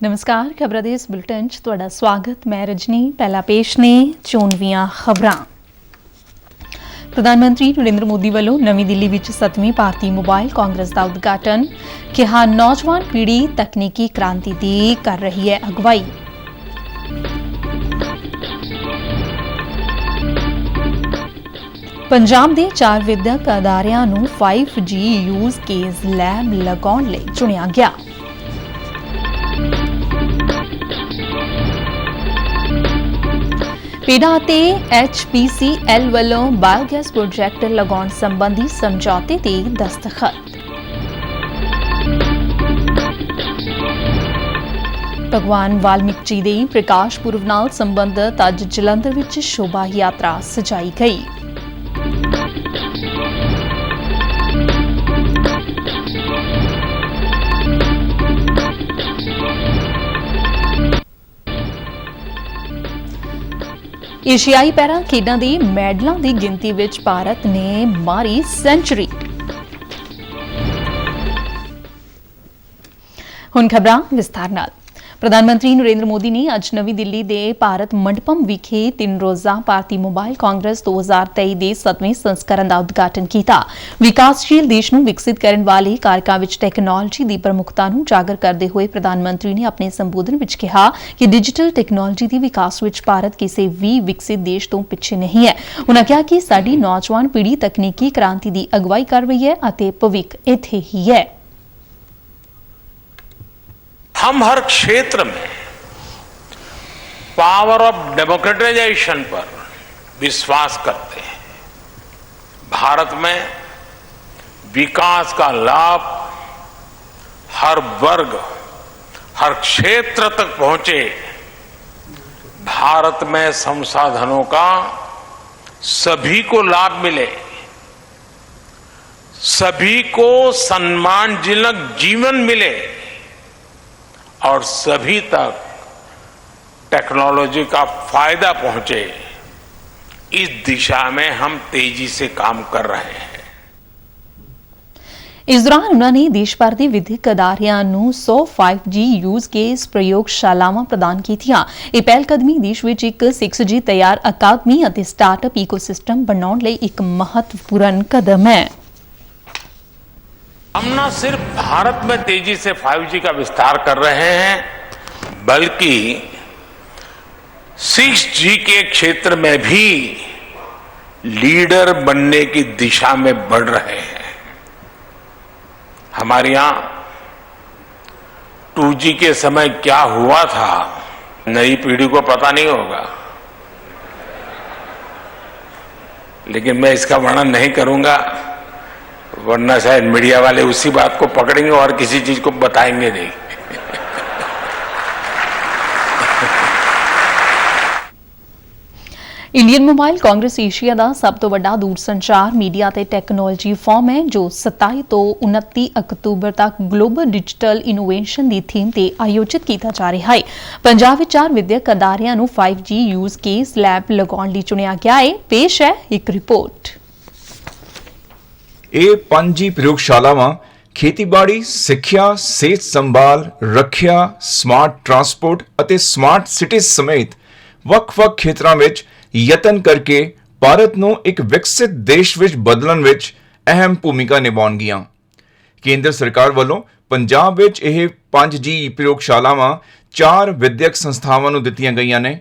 नमस्कार, खबरां दे इस बुलेटिन च तुहाडा स्वागत। मैं रजनी। पहला पेश ने चोणवीआं खबरां। प्रधानमंत्री नरेंद्र मोदी वालों नवी दिल्ली विच 7वीं भारती मोबाइल कांग्रेस का उद्घाटन। कहा नौजवान पीढ़ी तकनीकी क्रांति की कर रही है अगवाई। पंजाब के 4 विद्यक अदारियां नूं 5G यूज केस लैब लगाउण लई चुनिया गया। पेड़ा ते HPCL वालों बायोगैस प्रोजेक्ट लगाउण संबंधी समझौते ते दस्तखत। भगवान वाल्मीकि जी दे प्रकाश पुरब नाल संबंधित अज जलंधर विच शोभा यात्रा सजाई गई। एशियाई पैरा खेडां दे मैडलों की गिनती विच भारत ने मारी सेंचुरी। हुण खबरां विस्तार नाल। प्रधानमंत्री नरेंद्र मोदी ने अज नवी दिल्ली के भारत मंडपम विखे 3 रोज़ा भारतीय मोबाइल कांग्रेस 2023 के 7वें संस्करण का उद्घाटन किया। विकासशील देश नूं विकसित करने वाले कारकां विच टैक्नोलॉजी की प्रमुखता नूं उजागर करते हुए प्रधानमंत्री ने अपने संबोधन विच कहा कि डिजिटल टैक्नोलॉजी के विकास विच भारत किसी भी विकसित देश तो पिछे नहीं है। उन्होंने कहा कि साडी नौजवान पीढ़ी तकनीकी क्रांति की अगवाई कर रही है और भविख इत्थे ही है। हम हर क्षेत्र में पावर ऑफ डेमोक्रेटाइजेशन पर विश्वास करते हैं। भारत में विकास का लाभ हर वर्ग, हर क्षेत्र तक पहुंचे। भारत में संसाधनों का सभी को लाभ मिले, सभी को सम्मानजनक जीवन मिले और सभी तक टेक्नोलॉजी का फायदा पहुंचे। इस दिशा में हम तेजी से काम कर रहे हैं। इस दौरान उन्होंने देश भर के विधिक अदारियां नूं 100 5G यूज केस प्रयोगशालावां प्रदान कीतियां। यह पहलकदमी देश विच एक 6G तैयार अकादमी और स्टार्टअप ईकोसिस्टम बनाउण लई एक महत्वपूर्ण कदम है। हम न सिर्फ भारत में तेजी से 5G का विस्तार कर रहे हैं, बल्कि 6G के क्षेत्र में भी लीडर बनने की दिशा में बढ़ रहे हैं। हमारे यहां 2G के समय क्या हुआ था, नई पीढ़ी को पता नहीं होगा, लेकिन मैं इसका वर्णन नहीं करूंगा, वरना शायद मीडिया वाले उसी बात को पकड़ेंगे और किसी चीज को बताएंगे नहीं। इंडियन मोबाइल कांग्रेस एशिया का सब तो बड़ा दूरसंचार मीडिया ते टैक्नोलॉजी फॉर्म है जो 27 तो 29 अक्तूबर तक ग्लोबल डिजिटल इनोवेशन की थीम ते आयोजित किया जा रहा है। पंजाब विच 4 विद्यक अदारियां नूं 5G यूज केस लैब लगाउण लई चुनिया गया है। पेश है एक रिपोर्ट। ਇਹ 5G ਪ੍ਰਯੋਗਸ਼ਾਲਾਵਾਂ ਖੇਤੀਬਾੜੀ, ਸਿੱਖਿਆ, ਸਿਹਤ ਸੰਭਾਲ, ਰੱਖਿਆ, ਸਮਾਰਟ ਟਰਾਂਸਪੋਰਟ ਅਤੇ ਸਮਾਰਟ ਸਿਟੀਜ਼ ਸਮੇਤ ਵੱਖ-ਵੱਖ ਖੇਤਰਾਂ ਵਿੱਚ ਯਤਨ ਕਰਕੇ ਭਾਰਤ ਨੂੰ ਇੱਕ ਵਿਕਸਿਤ ਦੇਸ਼ ਵਿੱਚ ਬਦਲਣ ਵਿੱਚ ਅਹਿਮ ਭੂਮਿਕਾ ਨਿਭਾਉਣਗੀਆਂ। ਕੇਂਦਰ ਸਰਕਾਰ ਵੱਲੋਂ ਪੰਜਾਬ ਵਿੱਚ ਇਹ 5G ਪ੍ਰਯੋਗਸ਼ਾਲਾਵਾਂ 4 ਵਿਦਿਅਕ ਸੰਸਥਾਵਾਂ ਨੂੰ ਦਿੱਤੀਆਂ ਗਈਆਂ ਨੇ।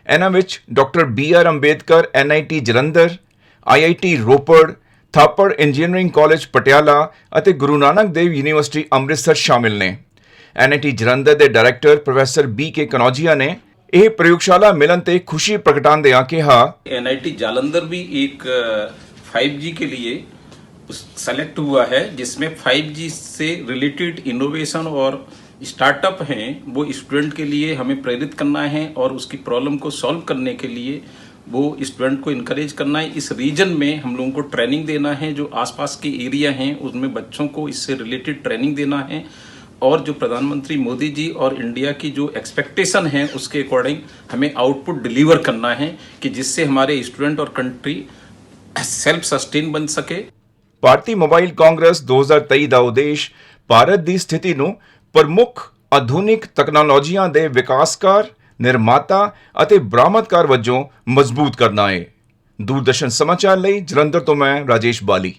ਇਹਨਾਂ ਵਿੱਚ doctor BR Ambedkar NIT Jalandhar, IIT Ropar, Thapar engineering college Patiala ਅਤੇ गुरु नानक देव यूनिवर्सिटी अमृतसर शामिल ने। NIT जलंधर के डायरैक्टर प्रोफैसर BK कनौजिया ने यह प्रयोगशाला मिलन ते खुशी प्रगटांदियां कहा NIT जालंधर भी एक 5G के लिए सेलेक्ट हुआ है, जिसमें 5G से रिलेटेड इनोवेशन और स्टार्टअप हैं वो स्टूडेंट के लिए हमें प्रेरित करना है और उसकी प्रॉब्लम को सॉल्व करने के लिए वो स्टूडेंट को इनकरेज करना है। इस रीजन में हम लोगों को ट्रेनिंग देना है, जो आसपास के एरिया हैं उसमें बच्चों को इससे रिलेटेड ट्रेनिंग देना है और जो प्रधानमंत्री मोदी जी और इंडिया की जो एक्सपेक्टेशन है उसके अकॉर्डिंग हमें आउटपुट डिलीवर करना है कि जिससे हमारे स्टूडेंट और कंट्री सेल्फ सस्टेन बन सके। भारतीय मोबाइल कांग्रेस 2023 का उद्देश्य भारत की स्थिति ਨੂੰ ਪ੍ਰਮੁੱਖ ਆਧੁਨਿਕ ਤਕਨਾਲੋਜੀਆਂ ਦੇ ਵਿਕਾਸਕਾਰ, ਨਿਰਮਾਤਾ ਅਤੇ ਬਰਾਮਦਕਾਰ ਵਜੋਂ ਮਜ਼ਬੂਤ ਕਰਨਾ ਹੈ। ਦੂਰਦਰਸ਼ਨ ਸਮਾਚਾਰ ਲਈ ਜਲੰਧਰ ਤੋਂ ਮੈਂ ਰਾਜੇਸ਼ ਬਾਲੀ।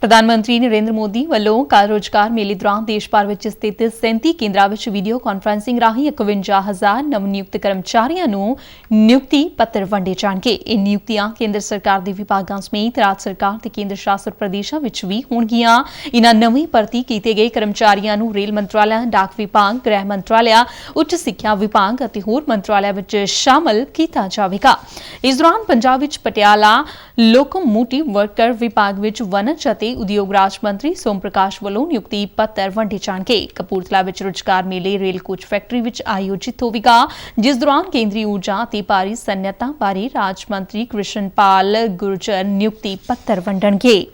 ਪ੍ਰਧਾਨ ਮੰਤਰੀ ਨਰਿੰਦਰ ਮੋਦੀ ਵੱਲੋਂ ਕੱਲ੍ਹ ਰੋਜ਼ਗਾਰ ਮੇਲੇ ਦੌਰਾਨ ਦੇਸ਼ ਭਰ ਵਿੱਚ ਸਥਿਤ 37 ਕੇਂਦਰਾਂ ਵਿੱਚ ਵੀਡੀਓ ਕਾਨਫਰੰਸਿੰਗ ਰਾਹੀਂ 51,000 ਨਵ-ਨਿਯੁਕਤ ਕਰਮਚਾਰੀਆਂ ਨੂੰ ਨਿਯੁਕਤੀ ਪੱਤਰ ਵੰਡੇ ਜਾਣਗੇ। ਇਹ ਨਿਯੁਕਤੀਆਂ ਕੇਂਦਰ ਸਰਕਾਰ ਦੇ ਵਿਭਾਗਾਂ ਸਮੇਤ ਰਾਜ ਸਰਕਾਰ ਤੇ ਕੇਂਦਰ ਸ਼ਾਸਤ ਪ੍ਰਦੇਸ਼ਾਂ ਵਿੱਚ ਵੀ ਹੋਣਗੀਆਂ। ਇਨ੍ਹਾਂ ਨਵੇਂ ਭਰਤੀ ਕੀਤੇ ਗਏ ਕਰਮਚਾਰੀਆਂ ਨੂੰ ਰੇਲ ਮੰਤਰਾਲਾ, ਡਾਕ ਵਿਭਾਗ, ਗ੍ਰਹਿ ਮੰਤਰਾਲਾ, ਉੱਚ ਸਿੱਖਿਆ ਵਿਭਾਗ ਅਤੇ ਹੋਰ ਮੰਤਰਾਲਿਆਂ ਵਿੱਚ ਸ਼ਾਮਲ ਕੀਤਾ ਜਾਵੇਗਾ। ਇਸ ਦੌਰਾਨ ਪੰਜਾਬ ਵਿੱਚ ਪਟਿਆਲਾ ਲੋਕੋਮੋਟਿਵ ਵਰਕਰ ਵਿਭਾਗ ਵਿੱਚ ਵਣਜ ਅਤੇ ਉਦਯੋਗ ਰਾਜ ਮੰਤਰੀ ਸੋਮ ਪ੍ਰਕਾਸ਼ ਵੱਲੋਂ ਨਿਯੁਕਤੀ ਪੱਤਰ ਵੰਡੇ ਜਾਣਗੇ। ਕਪੂਰਥਲਾ ਵਿੱਚ ਰੁਜ਼ਗਾਰ ਮੇਲੇ ਰੇਲ ਕੋਚ ਫੈਕਟਰੀ ਵਿੱਚ ਆਯੋਜਿਤ ਹੋਵੇਗਾ, ਜਿਸ ਦੌਰਾਨ ਕੇਂਦਰੀ ਊਰਜਾ ਅਤੇ ਭਾਰੀ ਸਨਅਤਾਂ ਬਾਰੇ ਰਾਜ ਮੰਤਰੀ ਕ੍ਰਿਸ਼ਨਪਾਲ ਗੁਰਜਰ ਨਿਯੁਕਤੀ ਪੱਤਰ ਵੰਡਣਗੇ।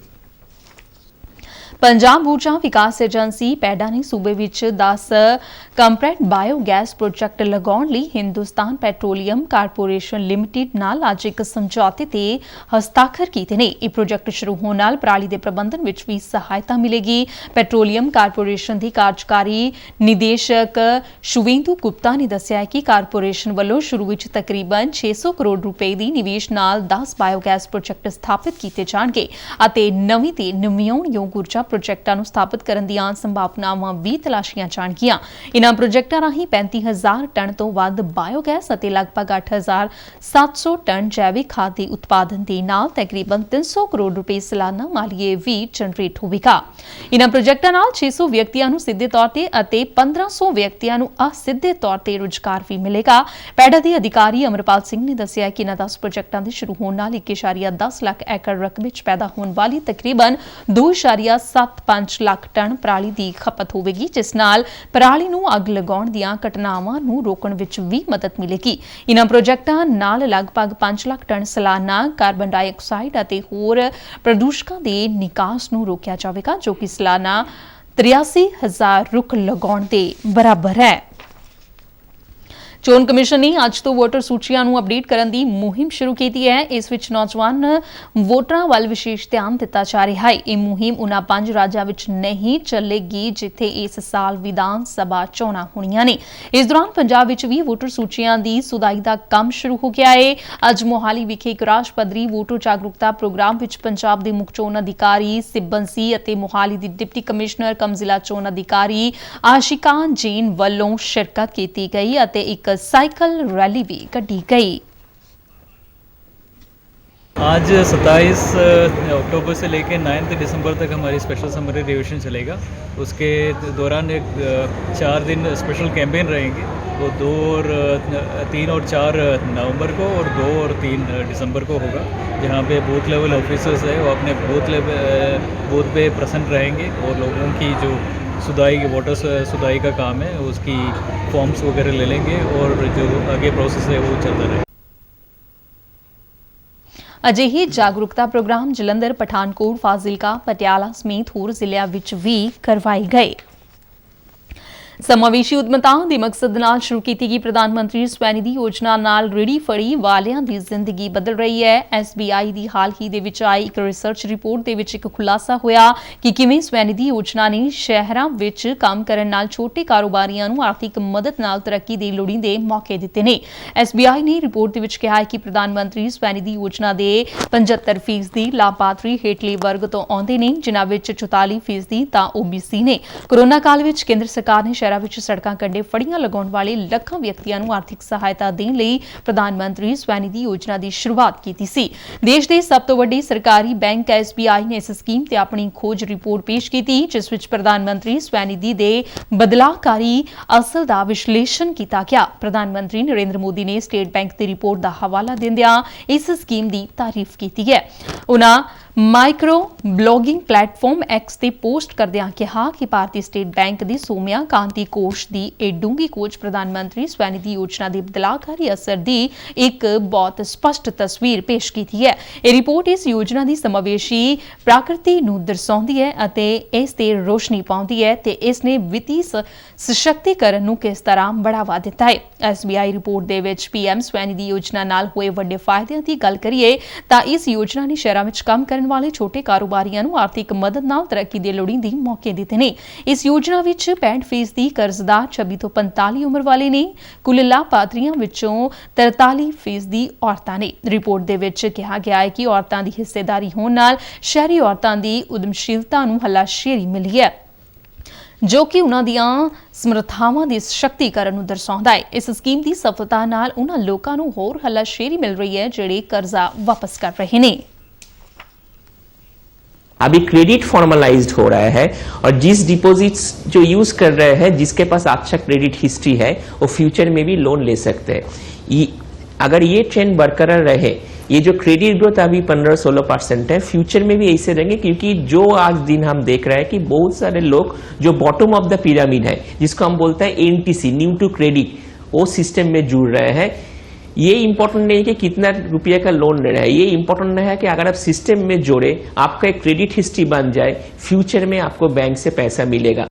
ਪੰਜਾਬ ਊਰਜਾ ਵਿਕਾਸ ਏਜੰਸੀ ਪੈਡਾ ਨੇ ਸੂਬੇ ਵਿੱਚ 10 ਕੰਪਰੈਟ ਬਾਇਓਗੈਸ ਪ੍ਰੋਜੈਕਟ ਲਗਾਉਣ ਲਈ ਹਿੰਦੁਸਤਾਨ ਪੈਟਰੋਲੀਅਮ ਕਾਰਪੋਰੇਸ਼ਨ ਲਿਮਟਿਡ ਨਾਲ ਅੱਜ ਇੱਕ ਸਮਝੌਤੇ ਤੇ ਹਸਤਾਖਰ ਕੀਤੇ ਨੇ। ਇਹ ਪ੍ਰੋਜੈਕਟ ਸ਼ੁਰੂ ਹੋਣ ਨਾਲ ਪਰਾਲੀ ਦੇ ਪ੍ਰਬੰਧਨ ਵਿੱਚ ਵੀ ਸਹਾਇਤਾ ਮਿਲੇਗੀ। ਪੈਟਰੋਲੀਅਮ ਕਾਰਪੋਰੇਸ਼ਨ ਦੀ ਕਾਰਜਕਾਰੀ ਨਿਦੇਸ਼ਕ ਸ਼ੁਵੇਂਦੂ ਗੁਪਤਾ ਨੇ ਦੱਸਿਆ ਕਿ ਕਾਰਪੋਰੇਸ਼ਨ ਵੱਲੋਂ ਸ਼ੁਰੂ ਵਿੱਚ ਤਕਰੀਬਨ 600 ਕਰੋੜ ਰੁਪਏ ਦੀ ਨਿਵੇਸ਼ ਨਾਲ 10 ਬਾਇਓਗੈਸ ਪ੍ਰੋਜੈਕਟ ਸਥਾਪਿਤ ਕੀਤੇ ਜਾਣਗੇ ਅਤੇ ਨਵੀਂ ਤੇ ਨਵਿਆਉਣਯੋਗ ਊਰਜਾ ਪ੍ਰੋਜੈਕਟਾਂ ਨੂੰ ਸਥਾਪਿਤ ਕਰਨ ਦੀਆਂ ਸੰਭਾਵਨਾਵਾਂ ਵੀ ਤਲਾਸ਼ੀਆਂ ਜਾਣਗੀਆਂ। ਇਨ੍ਹਾਂ ਪ੍ਰੋਜੈਕਟਾਂ ਰਾਹੀਂ 35,000 ਟਨ ਤੋਂ ਵੱਧ ਬਾਇਓਗੈਸ ਅਤੇ ਲਗਭਗ 8,700 ਟਨ ਜੈਵਿਕ ਖਾਦ ਦੇ ਉਤਪਾਦਨ ਦੇ ਨਾਲ ਤਕਰੀਬਨ 300 ਕਰੋੜ ਰੁਪਏ ਸਾਲਾਨਾ ਮਾਲੀਏ ਵੀ ਜਨਰੇਟ ਹੋਵੇਗਾ। ਇਨ੍ਹਾਂ ਪ੍ਰੋਜੈਕਟਾਂ ਨਾਲ 600 ਵਿਅਕਤੀਆਂ ਨੂੰ ਸਿੱਧੇ ਤੌਰ ਤੇ ਅਤੇ 1,500 ਵਿਅਕਤੀਆਂ ਨੂੰ ਅਸਿੱਧੇ ਤੌਰ ਤੇ ਰੁਜ਼ਗਾਰ ਵੀ ਮਿਲੇਗਾ। ਪੈਡਾ ਦੇ ਅਧਿਕਾਰੀ ਅਮਰਪਾਲ ਸਿੰਘ ਨੇ ਦੱਸਿਆ ਕਿ ਇਨ੍ਹਾਂ 10 ਪ੍ਰੋਜੈਕਟਾਂ ਦੇ ਸ਼ੁਰੂ ਹੋਣ ਨਾਲ 1.10 ਲੱਖ ਏਕੜ ਰਕਬੇ ਵਿੱਚ ਪੈਦਾ ਹੋਣ ਵਾਲੀ ਤਕਰੀਬਨ 2.75 ਲੱਖ ਟਨ ਪਰਾਲੀ ਦੀ ਖਪਤ ਹੋਵੇਗੀ, ਜਿਸ ਨਾਲ ਪਰਾਲੀ ਨੂੰ ਅੱਗ ਲਗਾਉਣ ਦੀਆਂ ਘਟਨਾਵਾਂ ਨੂੰ ਰੋਕਣ ਵਿੱਚ ਵੀ ਮਦਦ ਮਿਲੇਗੀ। ਇਨ੍ਹਾਂ ਪ੍ਰੋਜੈਕਟਾਂ ਨਾਲ ਲਗਭਗ 5 ਲੱਖ ਟਨ ਸਾਲਾਨਾ ਕਾਰਬਨ ਡਾਈਆਕਸਾਈਡ ਅਤੇ ਹੋਰ ਪ੍ਰਦੂਸ਼ਕਾਂ ਦੇ ਨਿਕਾਸ ਨੂੰ ਰੋਕਿਆ ਜਾਵੇਗਾ, ਜੋ ਕਿ ਸਾਲਾਨਾ 83,000 ਰੁੱਖ ਲਗਾਉਣ ਦੇ ਬਰਾਬਰ ਹੈ। ਚੋਣ ਕਮਿਸ਼ਨ ਨੇ ਅੱਜ ਤੋਂ ਵੋਟਰ ਸੂਚੀਆਂ ਨੂੰ ਅਪਡੇਟ ਕਰਨ ਦੀ ਮੁਹਿੰਮ ਸ਼ੁਰੂ ਕੀਤੀ ਹੈ। ਇਸ ਵਿੱਚ ਨੌਜਵਾਨ ਵੋਟਰਾਂ ਵੱਲ ਵਿਸ਼ੇਸ਼ ਧਿਆਨ ਦਿੱਤਾ ਜਾ ਰਿਹਾ ਹੈ। ਇਹ ਮੁਹਿੰਮ ਉਨ੍ਹਾਂ 5 ਰਾਜਾਂ ਵਿੱਚ ਨਹੀਂ ਚੱਲੇਗੀ ਜਿੱਥੇ ਇਸ ਸਾਲ ਵਿਧਾਨ ਸਭਾ ਚੋਣਾਂ ਹੋਣੀਆਂ ਨੇ। ਇਸ ਦੌਰਾਨ ਪੰਜਾਬ ਵਿੱਚ ਵੀ ਵੋਟਰ ਸੂਚੀਆਂ ਦੀ ਸੁਧਾਈ ਦਾ ਕੰਮ ਸ਼ੁਰੂ ਹੋ ਗਿਆ ਹੈ। ਅੱਜ ਮੋਹਾਲੀ ਵਿਖੇ ਇੱਕ ਰਾਜ ਪੱਧਰੀ ਵੋਟਰ ਜਾਗਰੂਕਤਾ ਪ੍ਰੋਗਰਾਮ ਵਿੱਚ ਪੰਜਾਬ ਦੇ ਮੁੱਖ ਚੋਣ ਅਧਿਕਾਰੀ ਸਿਬਨ ਸੀ ਅਤੇ ਮੋਹਾਲੀ ਦੀ ਡਿਪਟੀ ਕਮਿਸ਼ਨਰ ਕਮ ਜ਼ਿਲ੍ਹਾ ਚੋਣ ਅਧਿਕਾਰੀ ਆਸ਼ਿਕਾ ਜੈਨ ਵੱਲੋਂ ਸ਼ਿਰਕਤ ਕੀਤੀ ਗਈ ਅਤੇ ਇੱਕ साइकिल रैली भी कटी गई। आज 27 अक्टूबर से लेकर 9 दिसंबर तक हमारी स्पेशल समरी रिविजन चलेगा। उसके दौरान एक 4 दिन स्पेशल कैंपेन रहेंगे, वो 2 और 3 और 4 नवंबर को और 2 और 3 दिसंबर को होगा, जहाँ पे बूथ लेवल ऑफिसर्स है वो अपने बूथ पे प्रेजेंट रहेंगे और लोगों की जो सुधाई वोटर सुधाई का काम है उसकी फॉर्म्स वगैरह ले लेंगे और जो आगे प्रोसेस है वो चलता रहे। ਅਜਿਹੇ ਜਾਗਰੂਕਤਾ ਪ੍ਰੋਗਰਾਮ ਜਲੰਧਰ, ਪਠਾਨਕੋਟ, ਫਾਜ਼ਿਲਕਾ, ਪਟਿਆਲਾ ਸਮੇਤ ਹੋਰ ਜ਼ਿਲ੍ਹਿਆਂ ਵਿੱਚ ਵੀ ਕਰਵਾਏ ਗਏ। ਸਮਾਵੇਸ਼ੀ ਉਦਮਤਾ ਦੇ ਮਕਸਦ ਨਾਲ ਸ਼ੁਰੂ ਕੀਤੀ ਗਈ ਪ੍ਰਧਾਨ ਮੰਤਰੀ ਸਵੈਨਿਧੀ ਯੋਜਨਾ ਨਾਲ ਰੇਹੜੀ ਫੜੀ ਵਾਲਿਆਂ ਦੀ ਜ਼ਿੰਦਗੀ ਬਦਲ ਰਹੀ ਹੈ। SBI ਦੀ ਹਾਲ ਹੀ ਦੇ ਵਿੱਚ ਆਈ ਇੱਕ ਰਿਸਰਚ ਰਿਪੋਰਟ ਦੇ ਵਿੱਚ ਇੱਕ ਖੁਲਾਸਾ ਹੋਇਆ ਕਿ ਕਿਵੇਂ ਸਵੈਨਿਧੀ ਯੋਜਨਾ ਨੇ ਸ਼ਹਿਰਾਂ ਵਿੱਚ ਕੰਮ ਕਰਨ ਨਾਲ ਛੋਟੇ ਕਾਰੋਬਾਰੀਆਂ ਨੂੰ ਆਰਥਿਕ ਮਦਦ ਨਾਲ ਤਰੱਕੀ ਦੇ ਲੋੜੀਂਦੇ ਮੌਕੇ ਦਿੱਤੇ ਨੇ। SBI ਨੇ ਰਿਪੋਰਟ ਦੇ ਵਿੱਚ ਕਿਹਾ ਹੈ ਕਿ ਪ੍ਰਧਾਨ ਮੰਤਰੀ ਸਵੈਨਿਧੀ ਯੋਜਨਾ ਦੇ 75% ਲਾਭਪਾਤਰੀ ਹੇਠਲੇ ਵਰਗ ਤੋਂ ਆਉਂਦੇ ਨੇ, ਜਿਨ੍ਹਾਂ ਵਿੱਚ 44% ਤਾਂ OBC ਨੇ। ਕੋਰੋਨਾ ਕਾਲ ਵਿੱਚ ਕੇਂਦਰ ਸਰਕਾਰ ਨੇ ਵਿੱਚ ਸੜਕਾਂ ਕੰਢੇ ਫੜੀਆਂ ਲਗਾਉਣ ਵਾਲੇ ਲੱਖਾਂ ਵਿਅਕਤੀਆਂ ਨੂੰ ਆਰਥਿਕ ਸਹਾਇਤਾ ਦੇਣ ਲਈ ਪ੍ਰਧਾਨ ਮੰਤਰੀ ਸਵੈਨਿਧੀ ਯੋਜਨਾ ਦੀ ਸ਼ੁਰੂਆਤ ਕੀਤੀ ਸੀ। ਦੇਸ਼ ਦੇ ਸਭ ਤੋਂ ਵੱਡੇ ਸਰਕਾਰੀ ਬੈਂਕ SBI ਨੇ ਇਸ ਸਕੀਮ ਤੇ ਆਪਣੀ ਖੋਜ ਰਿਪੋਰਟ ਪੇਸ਼ ਕੀਤੀ, ਜਿਸ ਵਿੱਚ ਪ੍ਰਧਾਨ ਮੰਤਰੀ ਸਵੈਨਿਧੀ ਦੇ ਬਦਲਾਅਕਾਰੀ ਅਸਲ ਦਾ ਵਿਸ਼ਲੇਸ਼ਣ ਕੀਤਾ ਗਿਆ। ਪ੍ਰਧਾਨ ਮੰਤਰੀ ਨਰਿੰਦਰ ਮੋਦੀ ਨੇ ਸਟੇਟ ਬੈਂਕ ਦੀ ਰਿਪੋਰਟ ਦਾ ਹਵਾਲਾ ਦਿੰਦਿਆਂ ਇਸ ਸਕੀਮ ਦੀ ਤਾਰੀਫ ਕੀਤੀ ਹੈ। ਉਨ੍ਹਾਂ ਮਾਈਕਰੋ ਬਲੌਗਿੰਗ ਪਲੇਟਫਾਰਮ X ਤੇ ਪੋਸਟ ਕਰਦਿਆਂ ਕਿਹਾ ਕਿ ਭਾਰਤੀ ਸਟੇਟ ਬੈਂਕ ਦੀ ਸੋਮਿਆ ਕਾਂਤੀ ਵਿੱਤੀ ਕੋਸ਼ ਦੀ ਇਹ ਡੂੰਘੀ ਕੋਚ ਪ੍ਰਧਾਨ ਮੰਤਰੀ ਸਵੈਨਿਧੀ ਯੋਜਨਾ ਦੇ ਬਦਲਾਅਕਾਰੀ ਅਸਰ ਦੀ ਇੱਕ ਬਹੁਤ ਸਪਸ਼ਟ ਤਸਵੀਰ ਪੇਸ਼ ਕੀਤੀ ਹੈ। ਇਹ ਰਿਪੋਰਟ ਇਸ ਯੋਜਨਾ ਦੀ ਸਮਾਵੇਸ਼ੀ ਪ੍ਰਕਿਰਤੀ ਨੂੰ ਦਰਸਾਉਂਦੀ ਹੈ ਅਤੇ ਇਸ ਤੇ ਰੋਸ਼ਨੀ ਪਾਉਂਦੀ ਹੈ ਤੇ ਇਸ ਨੇ ਵਿੱਤੀ ਸਸ਼ਕਤੀਕਰਨ ਨੂੰ ਕਿਸ ਤਰ੍ਹਾਂ ਬੜਾਵਾ ਦਿੱਤਾ ਹੈ। SBI ਰਿਪੋਰਟ ਦੇ ਵਿੱਚ PM ਸਵੈਨਿਧੀ ਯੋਜਨਾ ਨਾਲ ਹੋਏ ਵੱਡੇ ਫਾਇਦਿਆਂ ਦੀ ਗੱਲ ਕਰੀਏ ਤਾਂ ਇਸ ਯੋਜਨਾ ਨੇ ਸ਼ਹਿਰਾਂ ਵਿੱਚ ਕੰਮ ਕਰਨ ਵਾਲੇ ਛੋਟੇ ਕਾਰੋਬਾਰੀਆਂ ਨੂੰ ਆਰਥਿਕ ਮਦਦ ਨਾਲ ਤਰੱਕੀ ਦੇ ਲੋੜੀਂਦੇ ਮੌਕੇ ਦਿੱਤੇ ਨੇ। ਇਸ ਯੋਜਨਾ ਵਿੱਚ 65% ਕਰਜ਼ਦਾਰ 26 ਤੋਂ 45 ਉਮਰ ਵਾਲੇ ਨੇ। ਕੁੱਲ ਲਾਭਪਾਤਰੀਆਂ ਵਿੱਚੋਂ 43% ਔਰਤਾਂ ਨੇ। ਰਿਪੋਰਟ ਦੇ ਵਿੱਚ ਕਿਹਾ ਗਿਆ ਹੈ ਕਿ ਔਰਤਾਂ ਦੀ ਹਿੱਸੇਦਾਰੀ ਹੋਣ ਨਾਲ ਸ਼ਹਿਰੀ ਔਰਤਾਂ ਦੀ ਉਦਮਸ਼ੀਲਤਾ ਨੂੰ ਹੱਲਾਸ਼ੇਰੀ ਮਿਲੀ ਹੈ ਜੋ ਕਿ ਉਹਨਾਂ ਦੀਆਂ ਸਮਰੱਥਾਵਾਂ ਦੀ ਸ਼ਕਤੀਕਰਨ ਨੂੰ ਦਰਸਾਉਂਦਾ ਹੈ। ਇਸ ਸਕੀਮ ਦੀ ਸਫਲਤਾ ਨਾਲ ਉਹਨਾਂ ਲੋਕਾਂ ਨੂੰ ਹੋਰ ਹੱਲਾਸ਼ੇਰੀ ਮਿਲ ਰਹੀ ਹੈ ਜਿਹੜੇ ਕਰਜ਼ਾ ਵਾਪਸ ਕਰ ਰਹੇ ਨੇ। अभी क्रेडिट फॉर्मलाइज्ड हो रहा है और जिस डिपॉजिट्स जो यूज कर रहे हैं जिसके पास अच्छा क्रेडिट हिस्ट्री है वो फ्यूचर में भी लोन ले सकते हैं। अगर ये ट्रेंड बरकरार रहे, ये जो क्रेडिट ग्रोथ अभी 15-16% है, फ्यूचर में भी ऐसे रहेंगे क्योंकि जो आज दिन हम देख रहे हैं कि बहुत सारे लोग जो बॉटम ऑफ द पिरामिड है जिसको हम बोलते हैं NTC न्यू टू क्रेडिट, वो सिस्टम में जुड़ रहे हैं। ये इंपॉर्टेंट नहीं कि कितना रुपये का लोन लेना है, ये इंपॉर्टेंट है कि अगर आप सिस्टम में जोड़े, आपका एक क्रेडिट हिस्ट्री बन जाए, फ्यूचर में आपको बैंक से पैसा मिलेगा।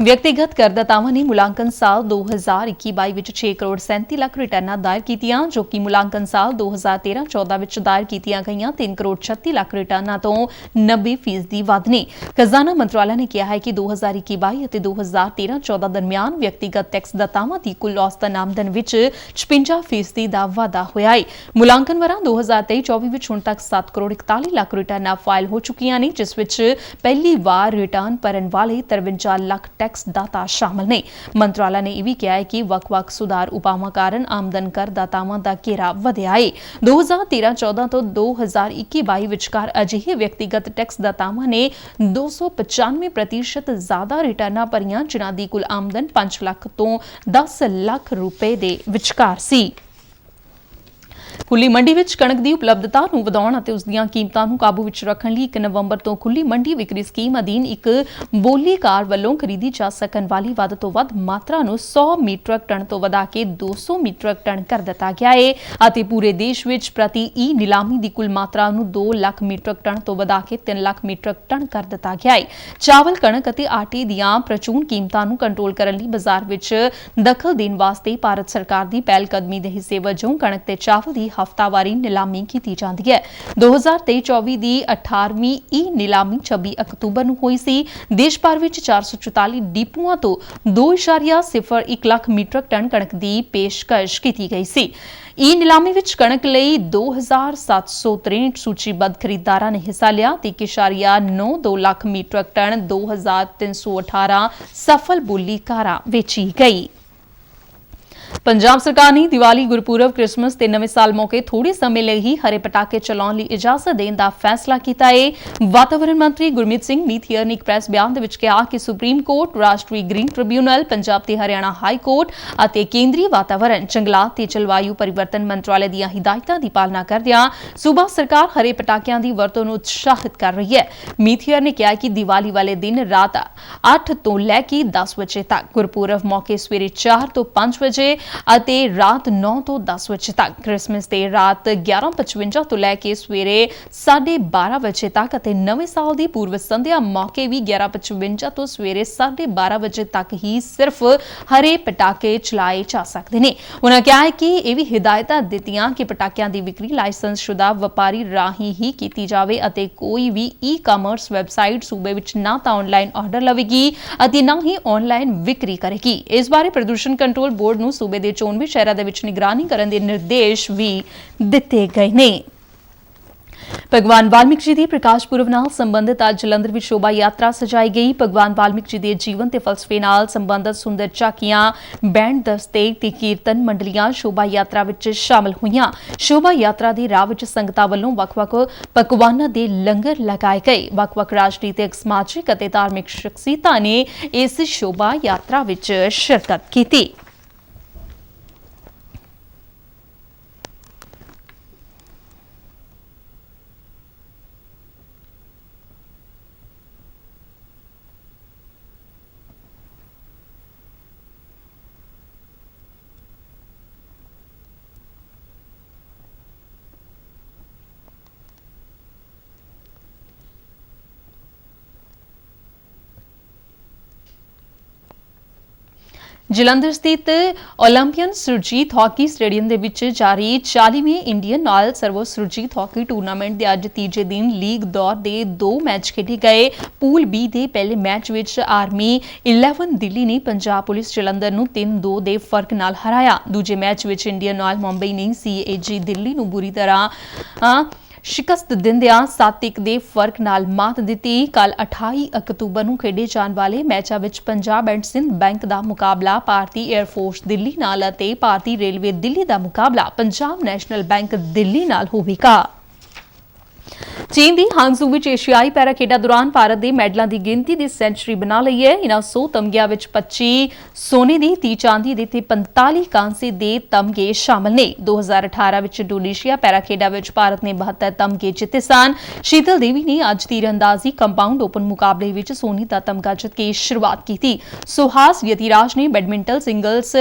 ਵਿਅਕਤੀਗਤ ਕਰਦਾਤਾਵਾਂ ਨੇ ਮੁਲਾਂਕਣ ਸਾਲ 2021-22 ਵਿੱਚ 6 ਕਰੋੜ 37 ਲੱਖ ਰਿਟਰਨਾਂ ਦਾਇਰ ਕੀਤੀਆਂ ਜੋ ਕਿ ਮੁਲਾਂਕਣ ਸਾਲ 2013-14 ਵਿੱਚ ਦਾਇਰ ਕੀਤੀਆਂ ਗਈਆਂ 3 ਕਰੋੜ 36 ਲੱਖ ਰਿਟਰਨਾਂ ਤੋਂ 90% ਵੱਧ ਨੇ। ਖਜ਼ਾਨਾ ਮੰਤਰਾਲਾ ਨੇ ਕਿਹਾ ਹੈ ਕਿ 2021-22 ਅਤੇ 2013-14 ਦਰਮਿਆਨ ਵਿਅਕਤੀਗਤ ਟੈਕਸ ਦਾਤਾਵਾਂ ਦੀ ਕੁੱਲ ਔਸਤਨ ਆਮਦਨ ਵਿੱਚ 56% ਦਾ ਵਾਧਾ ਹੋਇਆ ਹੈ। ਮੁਲਾਂਕਣ ਵਰਾਂ 2023-24 ਵਿੱਚ ਹੁਣ ਤੱਕ 7 ਕਰੋੜ 41 ਲੱਖ ਰਿਟਰਨਾਂ ਫਾਈਲ ਹੋ ਚੁੱਕੀਆਂ ਨੇ ਜਿਸ ਵਿੱਚ ਪਹਿਲੀ ਵਾਰ ਰਿਟਰਨ ਭਰਨ ਵਾਲੇ 53 ਲੱਖ ਟੈਕਸ ਦਾਤਾ ਸ਼ਾਮਲ ਨੇ। ਮੰਤਰਾਲਾ ਨੇ ਇਹ ਵੀ ਕਿਹਾ ਹੈ ਕਿ ਵੱਖ-ਵੱਖ ਸੁਧਾਰ ਉਪਾਵਾਂ ਕਾਰਨ ਆਮਦਨ ਕਰ ਦਾਤਾਵਾਂ ਦਾ ਘੇਰਾ ਵਧਿਆ ਹੈ। 2013-14 ਤੋਂ 2021-22 ਵਿਚਕਾਰ ਅਜਿਹੇ ਵਿਅਕਤੀਗਤ ਟੈਕਸ ਦਾਤਾਵਾਂ ਨੇ 295% ਜ਼ਿਆਦਾ ਰਿਟਰਨਾਂ ਭਰੀਆਂ ਜਿਨ੍ਹਾਂ ਦੀ ਕੁੱਲ ਆਮਦਨ 5 ਲੱਖ ਤੋਂ 10 ਲੱਖ ਰੁਪਏ ਦੇ ਵਿਚਕਾਰ ਸੀ। ਖੁੱਲੀ ਮੰਡੀ ਵਿੱਚ ਕਣਕ ਦੀ ਉਪਲਬਧਤਾ ਨੂੰ ਵਧਾਉਣ ਅਤੇ ਉਸ ਦੀਆਂ ਕੀਮਤਾਂ ਨੂੰ ਕਾਬੂ ਵਿੱਚ ਰੱਖਣ ਲਈ 1 ਨਵੰਬਰ ਤੋਂ ਖੁੱਲੀ ਮੰਡੀ ਵਿਕਰੀ ਸਕੀਮ ਅਧੀਨ ਇੱਕ ਬੋਲੀਕਾਰ ਵੱਲੋਂ ਖਰੀਦੀ ਜਾ ਸਕਣ ਵਾਲੀ ਵੱਧ ਤੋਂ ਵੱਧ ਮਾਤਰਾ ਨੂੰ 100 ਮੀਟ੍ਰਿਕ ਟਨ ਤੋਂ ਵਧਾ ਕੇ 200 ਮੀਟ੍ਰਿਕ ਟਨ ਕਰ ਦਿੱਤਾ ਗਿਆ ਹੈ ਅਤੇ ਪੂਰੇ ਦੇਸ਼ ਵਿੱਚ ਪ੍ਰਤੀ ਨੀਲਾਮੀ ਦੀ ਕੁੱਲ ਮਾਤਰਾ ਨੂੰ 2 ਲੱਖ ਮੀਟ੍ਰਿਕ ਟਨ ਤੋਂ ਵਧਾ ਕੇ 3 ਲੱਖ ਮੀਟ੍ਰਿਕ ਟਨ ਕਰ ਦਿੱਤਾ ਗਿਆ ਹੈ। ਚਾਵਲ, ਕਣਕ ਅਤੇ ਆਟੇ ਦੀਆਂ ਪ੍ਰਚੂਨ ਕੀਮਤਾਂ ਨੂੰ ਕੰਟਰੋਲ ਕਰਨ ਲਈ ਬਾਜ਼ਾਰ ਵਿੱਚ ਦਖਲ ਦੇਣ ਵਾਸਤੇ ਭਾਰਤ ਸਰਕਾਰ ਦੀ ਪਹਿਲ ਕਦਮੀ ਦੇ ਹਿੱਸੇ ਵਜੋਂ ਕਣਕ ਤੇ ਚਾਵਲ ਦੀ ਹਫ਼ਤਾਵਾਰੀ ਨਿਲਾਮੀ ਕੀਤੀ ਜਾਂਦੀ ਹੈ। 2023-24 ਦੀ 18ਵੀਂ ਨਿਲਾਮੀ 26 ਅਕਤੂਬਰ ਨੂੰ ਹੋਈ ਸੀ। ਦੇਸ਼ ਭਰ ਵਿੱਚ 444 ਡਿਪੂਆਂ ਤੋਂ 2.01 ਲੱਖ ਮੀਟ੍ਰਿਕ ਟਨ ਕਣਕ ਦੀ ਪੇਸ਼ਕਸ਼ ਕੀਤੀ ਗਈ ਸੀ। ਨਿਲਾਮੀ ਵਿੱਚ ਕਣਕ ਲਈ 2763 ਸੂਚੀਬੱਧ ਖਰੀਦਦਾਰਾਂ ਨੇ ਹਿੱਸਾ ਲਿਆ ਤੇ 1.92 ਲੱਖ ਮੀਟ੍ਰਿਕ ਟਨ 2318 ਸਫਲ ਬੋਲੀਕਾਰਾਂ ਵੇਚੀ ਗਈ। ਪੰਜਾਬ ਸਰਕਾਰ ਨੇ ਦੀਵਾਲੀ, ਗੁਰਪੁਰਬ, ਕ੍ਰਿਸਮਸ ਤੇ ਨਵੇਂ ਸਾਲ ਮੌਕੇ ਥੋੜੇ ਸਮੇਂ ਲਈ ਹੀ ਹਰੇ ਪਟਾਕੇ ਚਲਾਉਣ ਲਈ ਇਜਾਜ਼ਤ ਦੇਣ ਦਾ ਫੈਸਲਾ ਕੀਤਾ ਹੈ। ਵਾਤਾਵਰਣ ਮੰਤਰੀ ਗੁਰਮੀਤ ਸਿੰਘ ਮੀਥੀਅਰ ਨੇ ਇੱਕ ਪ੍ਰੈਸ ਬਿਆਨ ਦੇ ਵਿੱਚ ਕਿਹਾ ਕਿ ਸੁਪਰੀਮ ਕੋਰਟ, ਰਾਸ਼ਟਰੀ ਗ੍ਰੀਨ ਟ੍ਰਿਬਿਊਨਲ, ਪੰਜਾਬ ਤੇ ਹਰਿਆਣਾ ਹਾਈ ਕੋਰਟ ਅਤੇ ਕੇਂਦਰੀ ਵਾਤਾਵਰਣ, ਜੰਗਲਾਤ ਤੇ ਜਲਵਾਯੂ ਪਰਿਵਰਤਨ ਮੰਤਰਾਲੇ ਦੀਆਂ ਹਿਦਾਇਤਾਂ ਦੀ ਪਾਲਣਾ ਕਰਦਿਆਂ ਸੂਬਾ ਸਰਕਾਰ ਹਰੇ ਪਟਾਕਿਆਂ ਦੀ ਵਰਤੋਂ ਨੂੰ ਉਤਸ਼ਾਹਿਤ ਕਰ ਰਹੀ ਹੈ। ਮੀਥੀਅਰ ਨੇ ਕਿਹਾ ਕਿ ਦੀਵਾਲੀ ਵਾਲੇ ਦਿਨ ਰਾਤ 8 ਤੋਂ ਲੈ ਕੇ 10 ਵਜੇ ਤੱਕ, ਗੁਰਪੁਰਬ ਮੌਕੇ ਸਵੇਰੇ 4 ਤੋਂ 5 ਵਜੇ ਅਤੇ ਰਾਤ 9 ਤੋਂ 10 ਵਜੇ ਤੱਕ, ਕ੍ਰਿਸਮਸ ਤੇ ਰਾਤ 11:55 ਤੋਂ ਲੈ ਕੇ ਸਵੇਰੇ 12:30 ਵਜੇ ਤੱਕ ਅਤੇ ਨਵੇਂ ਸਾਲ ਦੀ ਪੂਰਵ ਸੰਧਿਆ ਮੌਕੇ ਵੀ 11:55 ਤੋਂ ਸਵੇਰੇ 12:30 ਵਜੇ ਤੱਕ ਹੀ ਸਿਰਫ ਹਰੇ ਪਟਾਕੇ ਚਲਾਏ ਜਾ ਸਕਦੇ ਨੇ। ਉਹਨਾਂ ਕਿਹਾ ਹੈ ਕਿ ਇਹ ਵੀ ਹਿਦਾਇਤਾਂ ਦਿੱਤੀਆਂ ਕਿ ਪਟਾਕਿਆਂ ਦੀ ਵਿਕਰੀ ਲਾਇਸੈਂਸਸ਼ੁਦਾ ਵਪਾਰੀ ਰਾਹੀਂ ਹੀ ਕੀਤੀ ਜਾਵੇ ਅਤੇ ਕੋਈ ਵੀ ਈ-ਕਾਮਰਸ ਵੈਬਸਾਈਟ ਸੂਬੇ ਵਿੱਚ ਨਾ ਤਾਂ ਆਨਲਾਈਨ ਆਰਡਰ ਲਵੇਗੀ ਅਤੇ ਨਾ ਹੀ ਆਨਲਾਈਨ ਵਿਕਰੀ ਕਰੇਗੀ। ਇਸ ਬਾਰੇ ਪ੍ਰਦੂਸ਼ਣ ਕੰਟਰੋਲ ਬੋਰਡ ਨੂੰ ਸੂਬੇ ਦੇ ਚੋਣਵੇਂ ਸ਼ਹਿਰਾਂ ਦੇ ਵਿੱਚ ਨਿਗਰਾਨੀ ਕਰਨ ਦੇ ਨਿਰਦੇਸ਼ ਵੀ ਦਿੱਤੇ ਗਏ ਨੇ। ਭਗਵਾਨ ਵਾਲਮੀਕ ਜੀ ਦੇ ਪ੍ਰਕਾਸ਼ ਪੁਰਬ ਨਾਲ ਸੰਬੰਧਿਤ ਅੱਜ ਜਲੰਧਰ ਵਿੱਚ ਸ਼ੋਭਾ ਯਾਤਰਾ ਸਜਾਈ ਗਈ। ਭਗਵਾਨ ਵਾਲਮੀਕ ਜੀ ਦੇ ਜੀਵਨ ਤੇ ਫਲਸਫੇ ਨਾਲ ਸੰਬੰਧਿਤ ਸੁੰਦਰ ਝਾਕੀਆਂ, ਬੈਂਡ ਦਸਤੇ ਤੇ ਕੀਰਤਨ ਮੰਡਲੀਆਂ ਸ਼ੋਭਾ ਯਾਤਰਾ ਵਿੱਚ ਸ਼ਾਮਲ ਹੋਈਆਂ। ਸ਼ੋਭਾ ਯਾਤਰਾ ਦੇ ਰਾਹ ਵਿੱਚ ਸੰਗਤਾਂ ਵੱਲੋਂ ਵੱਖ-ਵੱਖ ਪਕਵਾਨਾਂ ਦੇ ਲੰਗਰ ਲਗਾਏ ਗਏ। ਵੱਖ-ਵੱਖ ਰਾਜਨੀਤਿਕ, ਸਮਾਜਿਕ ਅਤੇ ਧਾਰਮਿਕ ਸ਼ਖਸੀਅਤਾਂ ਨੇ ਇਸ ਸ਼ੋਭਾ ਯਾਤਰਾ ਵਿੱਚ ਸ਼ਿਰਕਤ ਕੀਤੀ। ਜਲੰਧਰ ਸਥਿਤ ਓਲੰਪੀਅਨ ਸੁਰਜੀਤ ਹਾਕੀ ਸਟੇਡੀਅਮ ਦੇ ਵਿੱਚ ਜਾਰੀ 40ਵੇਂ ਇੰਡੀਅਨ ਨਾਲ ਸਰਵੋ ਸੁਰਜੀਤ ਹਾਕੀ ਟੂਰਨਾਮੈਂਟ ਦੇ ਅੱਜ ਤੀਜੇ ਦਿਨ ਲੀਗ ਦੌਰ ਦੇ 2 ਮੈਚ ਖੇਡੇ ਗਏ। ਪੂਲ ਬੀ ਦੇ ਪਹਿਲੇ ਮੈਚ ਵਿੱਚ ਆਰਮੀ 11 ਦਿੱਲੀ ਨੇ ਪੰਜਾਬ ਪੁਲਿਸ ਜਲੰਧਰ ਨੂੰ 3-2 ਦੇ ਫਰਕ ਨਾਲ ਹਰਾਇਆ। ਦੂਜੇ ਮੈਚ ਵਿੱਚ ਇੰਡੀਅਨ ਨਾਲ ਮੁੰਬਈ ਨੇ CAG ਦਿੱਲੀ ਨੂੰ ਬੁਰੀ ਤਰ੍ਹਾਂ शिकस्त दिंदियां 7-1 ਦੇ ਫਰਕ ਨਾਲ ਮਾਤ ਦਿੱਤੀ। ਕੱਲ 28 ਅਕਤੂਬਰ ਨੂੰ ਖੇਡੇ ਜਾਣ ਵਾਲੇ ਮੈਚਾਂ ਵਿੱਚ ਪੰਜਾਬ ਐਂਡ ਸਿੰਧ ਬੈਂਕ ਦਾ ਮੁਕਾਬਲਾ ਭਾਰਤੀ 에ਅਰ ਫੋਰਸ ਦਿੱਲੀ ਨਾਲ ਅਤੇ ਭਾਰਤੀ ਰੇਲਵੇ ਦਿੱਲੀ ਦਾ ਮੁਕਾਬਲਾ ਪੰਜਾਬ ਨੈਸ਼ਨਲ ਬੈਂਕ ਦਿੱਲੀ ਨਾਲ ਹੋਵੇਗਾ। ਚੀਨ ਦੀ ਹਾਂਗਜ਼ੂ ਵਿੱਚ ਏਸ਼ੀਆਈ ਪੈਰਾ ਖੇਡਾਂ ਦੌਰਾਨ ਭਾਰਤ ਦੇ ਮੈਡਲਾਂ ਦੀ ਗਿਣਤੀ ਦੀ ਸੈਂਚੁਰੀ ਬਣਾ ਲਈ ਹੈ। ਇਨ੍ਹਾਂ 100 ਤਮਗਿਆਂ ਵਿੱਚ 25 ਸੋਨੇ ਦੇ, 30 ਚਾਂਦੀ ਦੇ ਤੇ 45 ਕਾਂਸੇ ਦੇ ਤਮਗੇ ਸ਼ਾਮਲ ਨੇ। 2018 ਵਿੱਚ ਇੰਡੋਨੇਸ਼ੀਆ ਪੈਰਾ ਖੇਡਾਂ ਵਿੱਚ ਭਾਰਤ ਨੇ 72 ਤਮਗੇ ਜਿੱਤੇ ਸਨ। ਸ਼ੀਤਲ ਦੇਵੀ ਨੇ ਅੱਜ ਤੀਰਅੰਦਾਜ਼ੀ ਕੰਪਾਊਂਡ ਓਪਨ ਮੁਕਾਬਲੇ ਵਿੱਚ ਸੋਨੇ ਦਾ ਤਮਗਾ ਜਿੱਤ ਕੇ ਸ਼ੁਰੂਆਤ ਕੀਤੀ। ਸੁਹਾਸ ਯਤੀਰਾਜ ਨੇ ਬੈਡਮਿੰਟਨ ਸਿੰਗਲਸ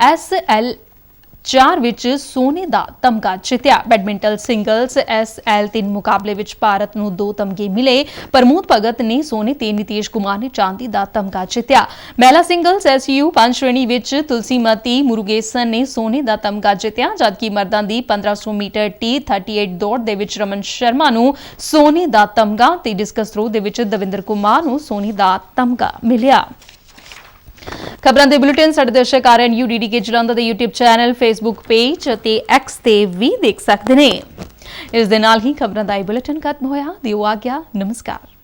SL4 ਵਿੱਚ ਸੋਨੇ ਦਾ ਤਮਗਾ ਜਿੱਤਿਆ। ਬੈਡਮਿੰਟਨ ਸਿੰਗਲਸ SL3 ਮੁਕਾਬਲੇ ਵਿੱਚ ਭਾਰਤ ਨੂੰ 2 ਤਮਗੇ ਮਿਲੇ। ਪ੍ਰਮੋਦ ਭਗਤ ਨੇ ਸੋਨੇ ਤੇ ਨਿਤੇਸ਼ ਕੁਮਾਰ ਨੇ ਚਾਂਦੀ ਦਾ ਤਮਗਾ ਜਿੱਤਿਆ। ਮਹਿਲਾ ਸਿੰਗਲਸ SU5 ਸ਼੍ਰੇਣੀ ਵਿੱਚ ਤੁਲਸੀਮਤੀ ਮੁਰੂਗੇਸਨ ਨੇ ਸੋਨੇ ਦਾ ਤਮਗਾ ਜਿੱਤਿਆ, ਜਦਕਿ ਮਰਦਾਂ ਦੀ 1500 ਮੀਟਰ T38 ਦੌੜ ਦੇ ਵਿੱਚ ਰਮਨ ਸ਼ਰਮਾ ਨੂੰ ਸੋਨੇ ਦਾ ਤਮਗਾ ਤੇ ਡਿਸਕਸ ਥਰੋ ਦੇ ਵਿੱਚ ਦਵਿੰਦਰ ਕੁਮਾਰ ਨੂੰ ਸੋਨੇ ਦਾ ਤਮਗਾ ਮਿਲਿਆ। ਖਬਰਾਂ ਦੇ ਬੁਲੇਟਿਨ ਸਾਡੇ ਦਰਸ਼ਕ RNU DDK ਜਲੰਧਰ ਦੇ YouTube ਚੈਨਲ, Facebook ਪੇਜ ਅਤੇ X ਤੇ ਵੀ ਦੇਖ ਸਕਦੇ ਨੇ। ਇਸ ਦੇ ਨਾਲ ਹੀ ਖਬਰਾਂ ਦਾ ਇਹ ਬੁਲੇਟਿਨ ਖਤਮ ਹੋਇਆ। ਦਿਓ ਆਗਿਆ, ਨਮਸਕਾਰ।